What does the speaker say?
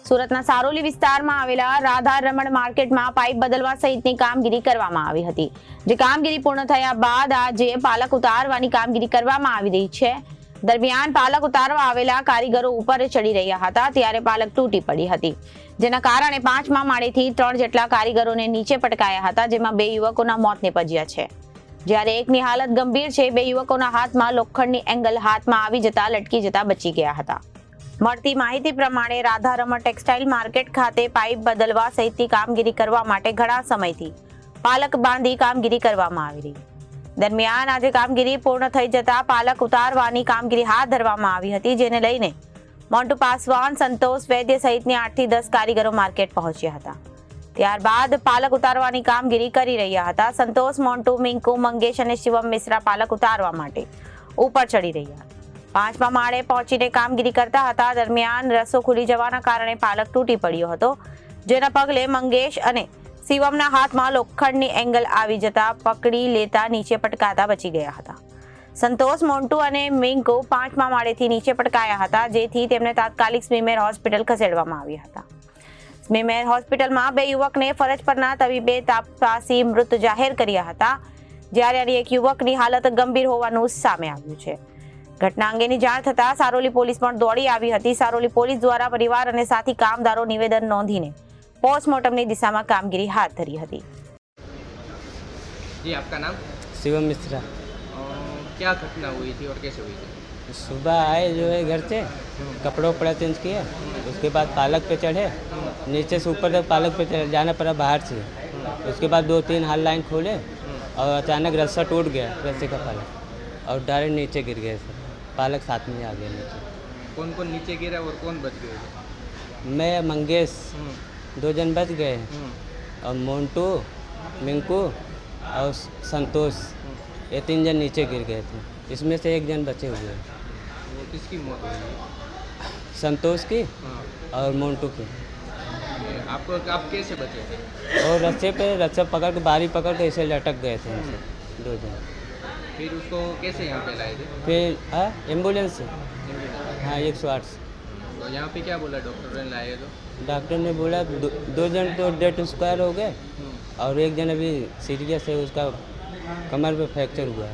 સુરતના સારોલી વિસ્તારમાં આવેલા રાધા રમણ માર્કેટમાં પાઇપ બદલવા સહિતની કામગીરી કરવામાં આવી હતી, જે કામગીરી પૂર્ણ થયા બાદ આજે પાલક ઉતારવાની કામગીરી કરવામાં આવી રહી છે। દરમિયાન પાલક ઉતારવા આવેલા કારીગરો ઉપર ચડી રહ્યા હતા ત્યારે પાલક તૂટી પડી હતી, જેના કારણે 5મા માળેથી 3 જેટલા કારીગરોને નીચે પટકાયા હતા, જેમાં 2 યુવકોના મોત નીપજ્યા છે, જ્યારે એકની હાલત ગંભીર છે। 2 યુવકોના હાથમાં લોખંડની એંગલ હાથમાં આવી જતા લટકી જતા બચી ગયા હતા। મળતી માહિતી પ્રમાણે રાધા રમણ ટેક્સટાઇલ માર્કેટ ખાતે પાઇપ બદલવા સહિતની કામગીરી કરવા માટે ઘણા સમયથી પાલક બાંધી કામગીરી કરવામાં આવી રહી। દરમિયાન આજે કામગીરી પૂર્ણ થઈ જતા પાલક ઉતારવાની કામગીરી હાથ ધરવામાં આવી હતી, જેને લઈને મોન્ટુ પાસવાન, સંતોષ વૈદ્ય સહિતની 8 થી 10 કારીગરો માર્કેટ પહોંચ્યા હતા। ત્યારબાદ પાલક ઉતારવાની કામગીરી કરી રહ્યા હતા। સંતોષ, મોન્ટુ, મિંકુ, મંગેશ અને શિવમ મિશ્રા પાલક ઉતારવા માટે ઉપર ચડી રહ્યા। 5મા માળે પહોંચીને કામગીરી કરતા હતા। દરમિયાન રસ્તો ખુલી જવાના કારણે પાલક તૂટી પડ્યો હતો, જેના પગલે મંગેશ અને શિવમના હાથમાં લોખંડની એંગલ આવી જતા પકડી લેતા નીચે પટકાતા બચી ગયા હતા। સંતોષ, મોન્ટુ અને મિંકુ 5મા માળેથી નીચે પટકાયા હતા, જેથી તેમને તાત્કાલિક સ્મીમેર હોસ્પિટલ ખસેડવામાં આવ્યા હતા। સ્મીમેર હોસ્પિટલમાં 2 યુવકને ફરજ પરના તબીબે તપાસી મૃત જાહેર કર્યા હતા, જ્યારે અન્ય એક યુવકની હાલત ગંભીર હોવાનું સામે આવ્યું છે। ઘટના અંગેની જાણ થતાં સારોલી પોલીસ પણ દોડી આવી હતી। સારોલી પોલીસ દ્વારા પરિવાર અને સાથી કામદારો નિવેદન નોંધીને પોસ્ટમોર્ટમની દિશામાં કામગીરી હાથ ધરી હતી। जी, आपका नाम? शिवम मिश्रा। क्या घटना हुई थी और कैसे हुई थी? सुबह आए जो है घर से, कपड़ों वपड़ा चेंज किया, उसके बाद पालक पे चढ़े, नीचे से ऊपर तक पालक पे जाना पड़ा बाहर से। उसके बाद 2-3 हाल लाइन खोले और अचानक रस्सा टूट गया, रस्से का पालक, और डायरेक्ट नीचे गिर गए सर। पालक साथ में आ गया नीचे। कौन कौन नीचे गिरा और कौन बच गए? मैं, मंगेश, 2 जन बच गए, और मोन्टू, मिंकू और संतोष, ये 3 जन नीचे गिर गए थे। इसमें से 1 जन बचे हुए हैं। वो किसकी मौत हुई? संतोष की और मोन्टू की। आप कैसे बचे? और रस्से पकड़ के बारी पकड़ के ऐसे लटक गए थे उनसे 2 जन। फिर उसको कैसे यहाँ पे लाए थे? फिर एम्बुलेंस से, हाँ 108 से। तो यहाँ पे क्या बोला डॉक्टर ने लाए तो? डॉक्टर ने बोला 2 जन तो डेड एक्सपायर हो गए, और 1 जन अभी सीरियस है, उसका कमर पे फ्रैक्चर हुआ है।